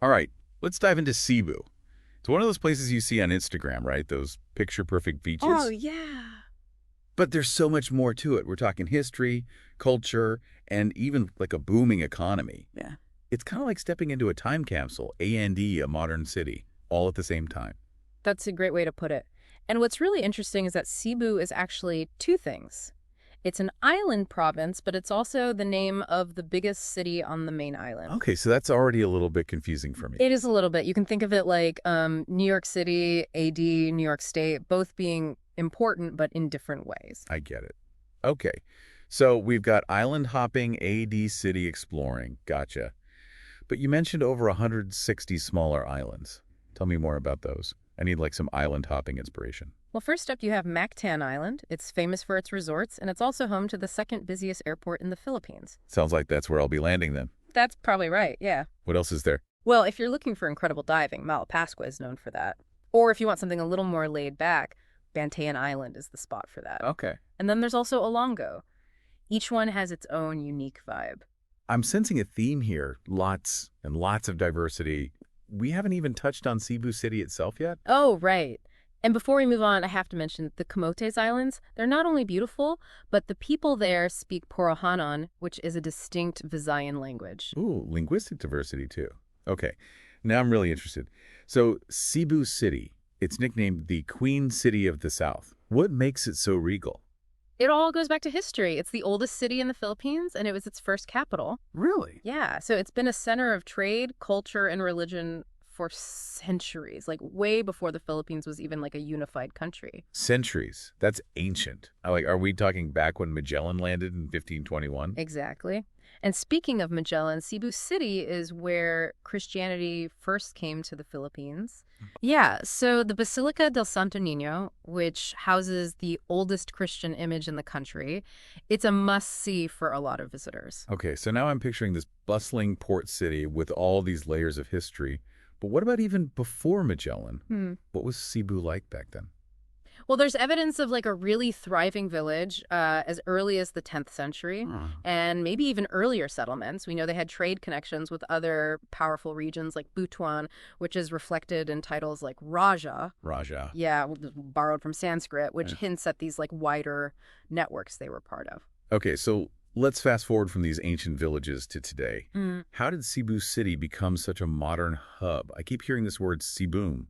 All right, let's dive into Cebu. It's one of those places you see on Instagram, right? Those picture-perfect Oh, beaches. yeah. But there's so much more to it. We're talking history, culture, and even like a booming economy. Yeah. It's kind of like stepping into a time capsule, A&E, a modern city, all at the same time. That's a great way to put it. And what's really interesting is that Cebu is actually two things. It's an island province, but it's also the name of the biggest city on the main island. Okay, so that's already a little bit confusing for me. It is a little bit. You can think of it like New York City, AD, New York State, both being important, but in different ways. I get it. Okay, so we've got island hopping, AD city exploring. Gotcha. But you mentioned over 160 smaller islands. Tell me more about those. I need like some island hopping inspiration. Well, first up, you have Mactan Island. It's famous for its resorts, and it's also home to the second busiest airport in the Philippines. Sounds like that's where I'll be landing then. That's probably right, yeah. What else is there? Well, if you're looking for incredible diving, Malapascua is known for that. Or if you want something a little more laid back, Bantayan Island is the spot for that. Okay. And then there's also Olongo. Each one has its own unique vibe. I'm sensing a theme here. Lots and lots of diversity. We haven't even touched on Cebu City itself yet. Oh, right. And before we move on, I have to mention the Camotes Islands. They're not only beautiful, but the people there speak Porohanon, which is a distinct Visayan language. Ooh, linguistic diversity too. Okay, now I'm really interested. So Cebu City, it's nicknamed the Queen City of the South. What makes it so regal? It all goes back to history. It's the oldest city in the Philippines, and it was its first capital. Really? Yeah, so it's been a center of trade, culture, and religion for centuries, like way before the Philippines was even like a unified country. Centuries. That's ancient. Like, are we talking back when Magellan landed in 1521? Exactly. And speaking of Magellan, Cebu City is where Christianity first came to the Philippines. Yeah, so the Basilica del Santo Niño, which houses the oldest Christian image in the country, it's a must-see for a lot of visitors. Okay, so now I'm picturing this bustling port city with all these layers of history. But what about even before Magellan? What was Cebu like back then? Well, there's evidence of like a really thriving village as early as the 10th century and maybe even earlier settlements. We know they had trade connections with other powerful regions like Butuan, which is reflected in titles like Raja. Raja. Yeah, borrowed from Sanskrit, which hints at these like wider networks they were part of. Okay, so let's fast forward from these ancient villages to today. How did Cebu City become such a modern hub? I keep hearing this word Cebu.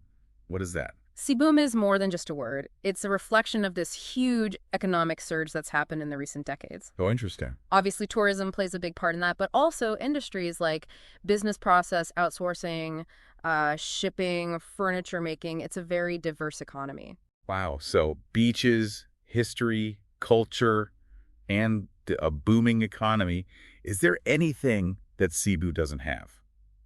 What is that? Cebu is more than just a word. It's a reflection of this huge economic surge that's happened in the recent decades. Oh, interesting. Obviously, tourism plays a big part in that, but also industries like business process outsourcing, shipping, furniture making. It's a very diverse economy. Wow. So beaches, history, culture, and a booming economy. Is there anything that Cebu doesn't have?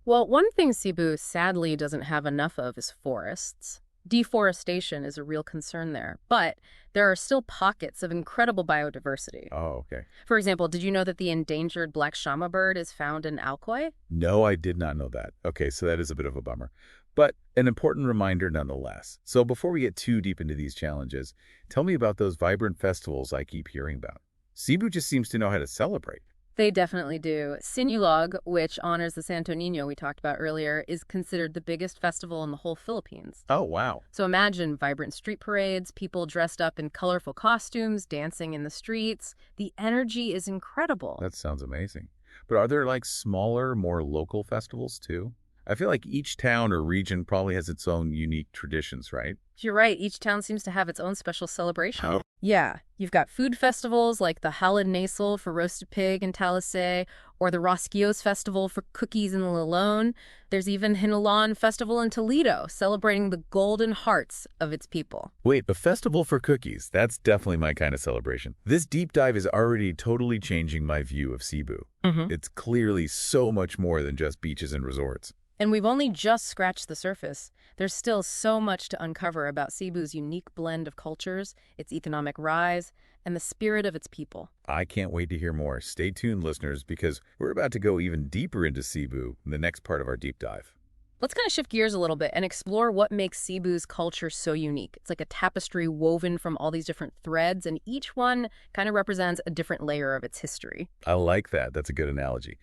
Well, one thing Cebu sadly doesn't have enough of is forests. Deforestation is a real concern there, but there are still pockets of incredible biodiversity. Oh, okay. For example, did you know that the endangered black shama bird is found in Alcoy? No, I did not know that. Okay, so that is a bit of a bummer. But an important reminder nonetheless. So before we get too deep into these challenges, tell me about those vibrant festivals I keep hearing about. Cebu just seems to know how to celebrate. They definitely do. Sinulog, which honors the Santo Niño we talked about earlier, is considered the biggest festival in the whole Philippines. Oh, wow. So imagine vibrant street parades, people dressed up in colorful costumes, dancing in the streets. The energy is incredible. That sounds amazing. But are there like smaller, more local festivals too? I feel like each town or region probably has its own unique traditions, right? You're right. Each town seems to have its own special celebration. Oh. Yeah. You've got food festivals like the Halid Nasal for roasted pig in Talisay, or the Rosquios Festival for cookies in Lalone. There's even Hinalan Festival in Toledo, celebrating the golden hearts of its people. Wait, a festival for cookies. That's definitely my kind of celebration. This deep dive is already totally changing my view of Cebu. It's clearly so much more than just beaches and resorts. And we've only just scratched the surface. There's still so much to uncover about Cebu's unique blend of cultures, its economic rise, and the spirit of its people. I can't wait to hear more. Stay tuned, listeners, because we're about to go even deeper into Cebu in the next part of our deep dive. Let's kind of shift gears a little bit and explore what makes Cebu's culture so unique. It's like a tapestry woven from all these different threads, and each one kind of represents a different layer of its history. I like that. That's a good analogy.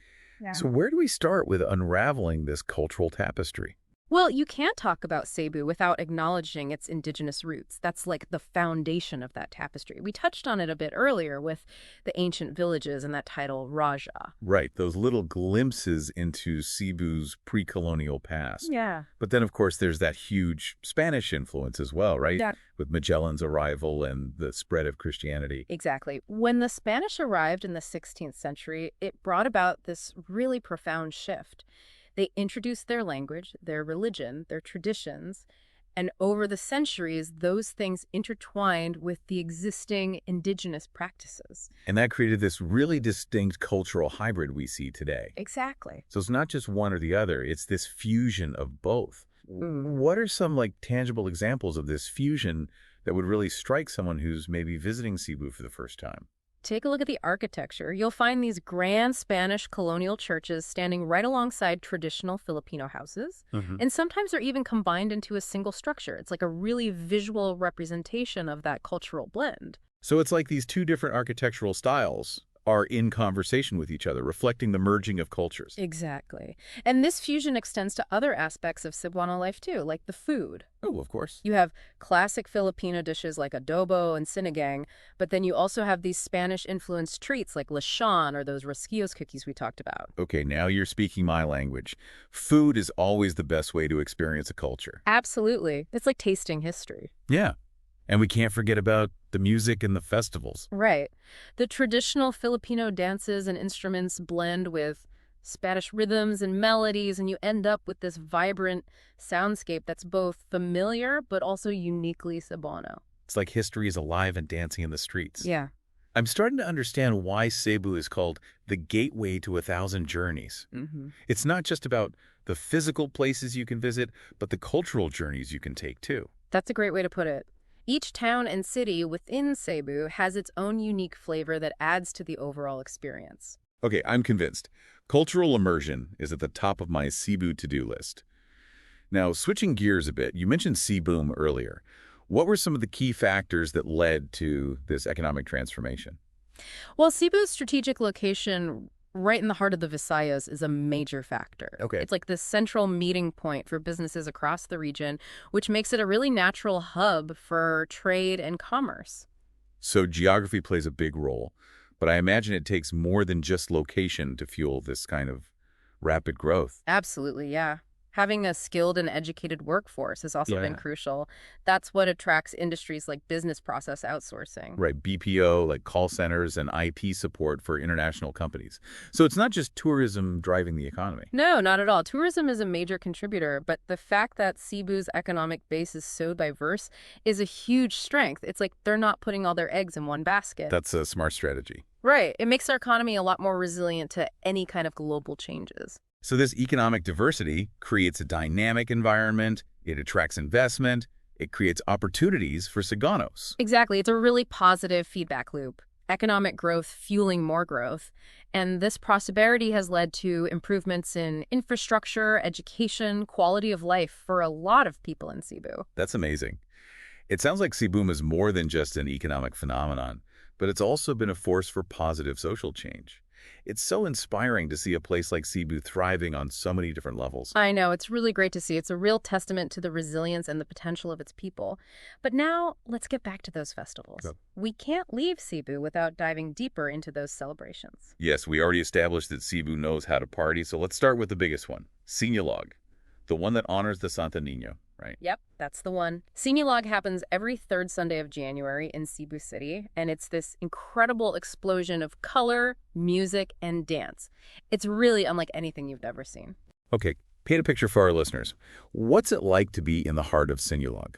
So where do we start with unraveling this cultural tapestry? Well, you can't talk about Cebu without acknowledging its indigenous roots. That's like the foundation of that tapestry. We touched on it a bit earlier with the ancient villages and that title, Raja. Right, those little glimpses into Cebu's pre-colonial past. Yeah. But then, of course, there's that huge Spanish influence as well, right? Yeah. With Magellan's arrival and the spread of Christianity. Exactly. When the Spanish arrived in the 16th century, it brought about this really profound shift. They introduced their language, their religion, their traditions, and over the centuries, those things intertwined with the existing indigenous practices. And that created this really distinct cultural hybrid we see today. Exactly. So it's not just one or the other, it's this fusion of both. Mm. What are some tangible examples of this fusion that would really strike someone who's maybe visiting Cebu for the first time? Take a look at the architecture. You'll find these grand Spanish colonial churches standing right alongside traditional Filipino houses. And sometimes they're even combined into a single structure. It's like a really visual representation of that cultural blend. So it's like these two different architectural styles are in conversation with each other, reflecting the merging of cultures. Exactly. And this fusion extends to other aspects of Cebuano life too, like the food. Oh, of course. You have classic Filipino dishes like adobo and sinigang, but then you also have these Spanish-influenced treats like lechon or those rosquillos cookies we talked about. Okay, now you're speaking my language. Food is always the best way to experience a culture. Absolutely. It's like tasting history. Yeah. And we can't forget about the music and the festivals. Right. The traditional Filipino dances and instruments blend with Spanish rhythms and melodies, and you end up with this vibrant soundscape that's both familiar but also uniquely Cebuano. It's like history is alive and dancing in the streets. Yeah. I'm starting to understand why Cebu is called the gateway to 1,000 journeys. It's not just about the physical places you can visit, but the cultural journeys you can take too. That's a great way to put it. Each town and city within Cebu has its own unique flavor that adds to the overall experience. Okay, I'm convinced. Cultural immersion is at the top of my Cebu to-do list. Now, switching gears a bit, you mentioned Cebu earlier. What were some of the key factors that led to this economic transformation? Well, Cebu's strategic location right in the heart of the Visayas is a major factor. Okay. It's like the central meeting point for businesses across the region, which makes it a really natural hub for trade and commerce. So geography plays a big role, but I imagine it takes more than just location to fuel this kind of rapid growth. Absolutely, yeah. Having a skilled and educated workforce has also been Yeah. crucial. That's what attracts industries like business process outsourcing. Right, BPO, like call centers and IT support for international companies. So it's not just tourism driving the economy. No, not at all. Tourism is a major contributor, but the fact that Cebu's economic base is so diverse is a huge strength. It's like they're not putting all their eggs in one basket. That's a smart strategy. Right. It makes our economy a lot more resilient to any kind of global changes. So this economic diversity creates a dynamic environment, it attracts investment, it creates opportunities for Cebuanos. Exactly. It's a really positive feedback loop. Economic growth fueling more growth. And this prosperity has led to improvements in infrastructure, education, quality of life for a lot of people in Cebu. That's amazing. It sounds like Cebu is more than just an economic phenomenon, but it's also been a force for positive social change. It's so inspiring to see a place like Cebu thriving on so many different levels. I know, it's really great to see. It's a real testament to the resilience and the potential of its people. But now, let's get back to those festivals. Go. We can't leave Cebu without diving deeper into those celebrations. Yes, we already established that Cebu knows how to party, so let's start with the biggest one, Sinulog, the one that honors the Santo Niño, right? Yep, that's the one. Sinulog happens every third Sunday of January in Cebu City, and it's this incredible explosion of color, music, and dance. It's really unlike anything you've ever seen. Okay, paint a picture for our listeners. What's it like to be in the heart of Sinulog?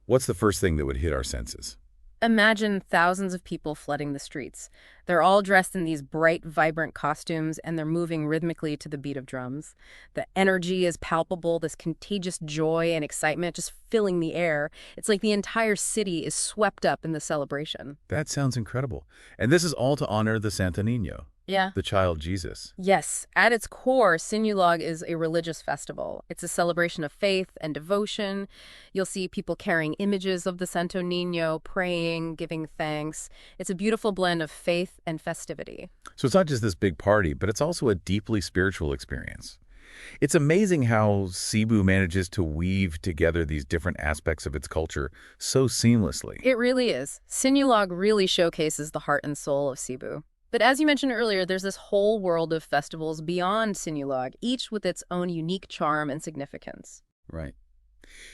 What's the first thing that would hit our senses? Imagine thousands of people flooding the streets. They're all dressed in these bright, vibrant costumes, and they're moving rhythmically to the beat of drums. The energy is palpable, this contagious joy and excitement just filling the air. It's like the entire city is swept up in the celebration. That sounds incredible. And this is all to honor the Santo Niño. Yeah. the child Jesus. Yes, at its core, Sinulog is a religious festival. It's a celebration of faith and devotion. You'll see people carrying images of the Santo Niño, praying, giving thanks. It's a beautiful blend of faith and festivity. So it's not just this big party, but it's also a deeply spiritual experience. It's amazing how Cebu manages to weave together these different aspects of its culture so seamlessly. It really is. Sinulog really showcases the heart and soul of Cebu. But as you mentioned earlier, there's this whole world of festivals beyond Sinulog, each with its own unique charm and significance. Right.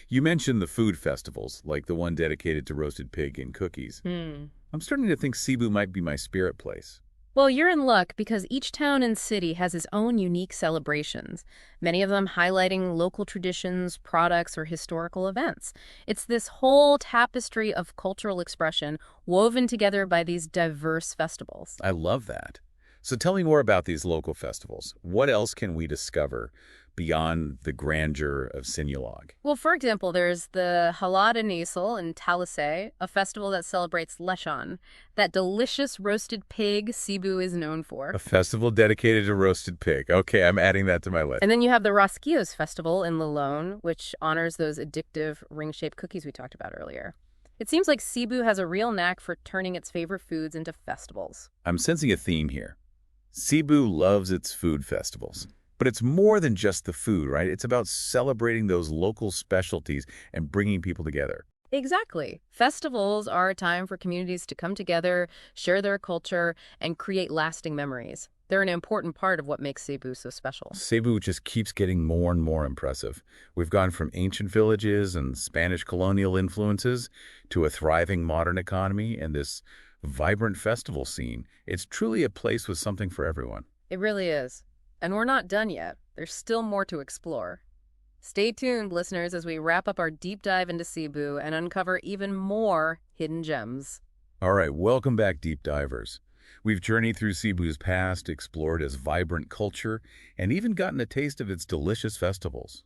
You mentioned the food festivals, like the one dedicated to roasted pig and cookies. I'm starting to think Cebu might be my spirit place. Well, you're in luck because each town and city has its own unique celebrations, many of them highlighting local traditions, products, or historical events. It's this whole tapestry of cultural expression woven together by these diverse festivals. I love that. So tell me more about these local festivals. What else can we discover beyond the grandeur of Sinulog? Well, for example, there's the Halada Nasal in Talisay, a festival that celebrates lechon, that delicious roasted pig Cebu is known for. A festival dedicated to roasted pig. Okay, I'm adding that to my list. And then you have the Rosquillos Festival in Lalone, which honors those addictive ring-shaped cookies we talked about earlier. It seems like Cebu has a real knack for turning its favorite foods into festivals. I'm sensing a theme here. Cebu loves its food festivals. But it's more than just the food, right? It's about celebrating those local specialties and bringing people together. Exactly. Festivals are a time for communities to come together, share their culture, and create lasting memories. They're an important part of what makes Cebu so special. Cebu just keeps getting more and more impressive. We've gone from ancient villages and Spanish colonial influences to a thriving modern economy and this vibrant festival scene. It's truly a place with something for everyone. It really is. And we're not done yet. There's still more to explore. Stay tuned, listeners, as we wrap up our deep dive into Cebu and uncover even more hidden gems. All right, welcome back, deep divers. We've journeyed through Cebu's past, explored its vibrant culture, and even gotten a taste of its delicious festivals.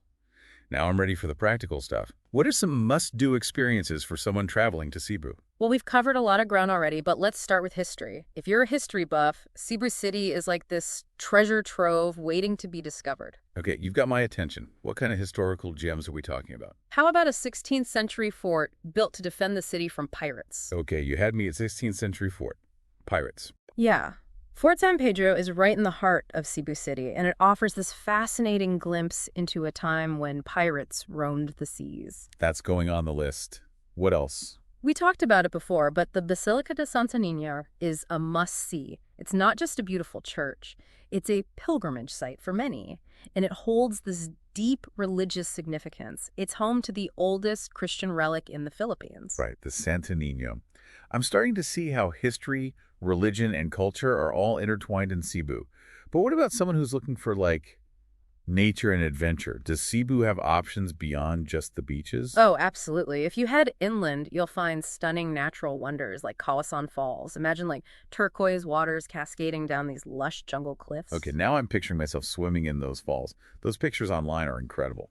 Now I'm ready for the practical stuff. What are some must-do experiences for someone traveling to Cebu? Well, we've covered a lot of ground already, but let's start with history. If you're a history buff, Cebu City is like this treasure trove waiting to be discovered. Okay, you've got my attention. What kind of historical gems are we talking about? How about a 16th century fort built to defend the city from pirates? Okay, you had me at 16th century fort. Pirates. Yeah. Fort San Pedro is right in the heart of Cebu City, and it offers this fascinating glimpse into a time when pirates roamed the seas. That's going on the list. What else? We talked about it before, but the Basilica de Santa Niña is a must-see. It's not just a beautiful church. It's a pilgrimage site for many, and it holds this deep religious significance. It's home to the oldest Christian relic in the Philippines. Right, the Santo Niño. I'm starting to see how history, religion, and culture are all intertwined in Cebu. But what about someone who's looking for, like, nature and adventure? Does Cebu have options beyond just the beaches? Oh, absolutely. If you head inland, you'll find stunning natural wonders like Kawasan Falls. Imagine like turquoise waters cascading down these lush jungle cliffs. Okay, now I'm picturing myself swimming in those falls. Those pictures online are incredible.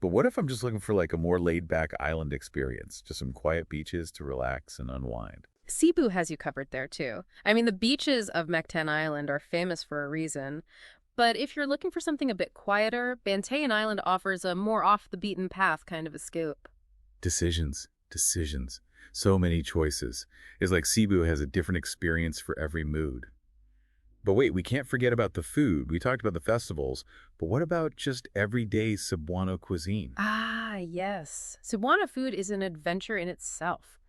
But what if I'm just looking for like a more laid-back island experience? Just some quiet beaches to relax and unwind. Cebu has you covered there, too. I mean, the beaches of Mactan Island are famous for a reason. But if you're looking for something a bit quieter, Bantayan Island offers a more off-the-beaten-path kind of escape. Decisions. So many choices. It's like Cebu has a different experience for every mood. But wait, we can't forget about the food. We talked about the festivals, but what about just everyday Cebuano cuisine? Ah, yes. Cebuano food is an adventure in itself.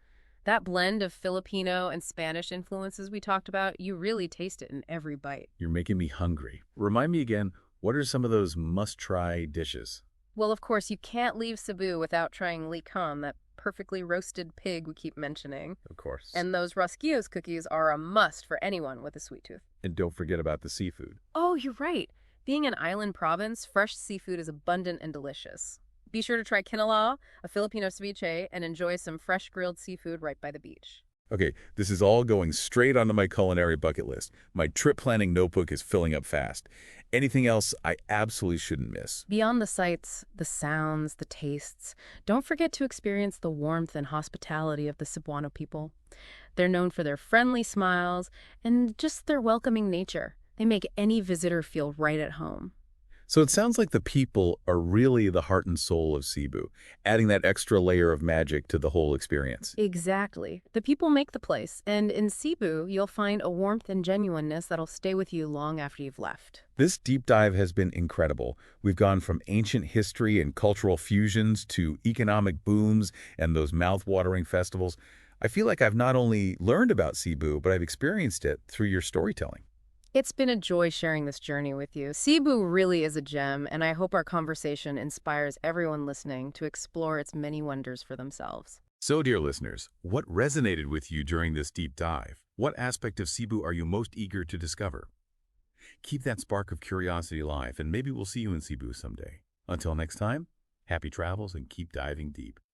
That blend of Filipino and Spanish influences we talked about, you really taste it in every bite. You're making me hungry. Remind me again, what are some of those must-try dishes? Well, of course, you can't leave Cebu without trying likan, that perfectly roasted pig we keep mentioning. Of course. And those Rosquillos cookies are a must for anyone with a sweet tooth. And don't forget about the seafood. Oh, you're right. Being an island province, fresh seafood is abundant and delicious. Be sure to try kinalaw, a Filipino ceviche, and enjoy some fresh grilled seafood right by the beach. Okay, this is all going straight onto my culinary bucket list. My trip planning notebook is filling up fast. Anything else I absolutely shouldn't miss? Beyond the sights, the sounds, the tastes, don't forget to experience the warmth and hospitality of the Cebuano people. They're known for their friendly smiles and just their welcoming nature. They make any visitor feel right at home. So it sounds like the people are really the heart and soul of Cebu, adding that extra layer of magic to the whole experience. Exactly. The people make the place, and in Cebu, you'll find a warmth and genuineness that'll stay with you long after you've left. This deep dive has been incredible. We've gone from ancient history and cultural fusions to economic booms and those mouth-watering festivals. I feel like I've not only learned about Cebu, but I've experienced it through your storytelling. It's been a joy sharing this journey with you. Cebu really is a gem, and I hope our conversation inspires everyone listening to explore its many wonders for themselves. So, dear listeners, what resonated with you during this deep dive? What aspect of Cebu are you most eager to discover? Keep that spark of curiosity alive, and maybe we'll see you in Cebu someday. Until next time, happy travels and keep diving deep.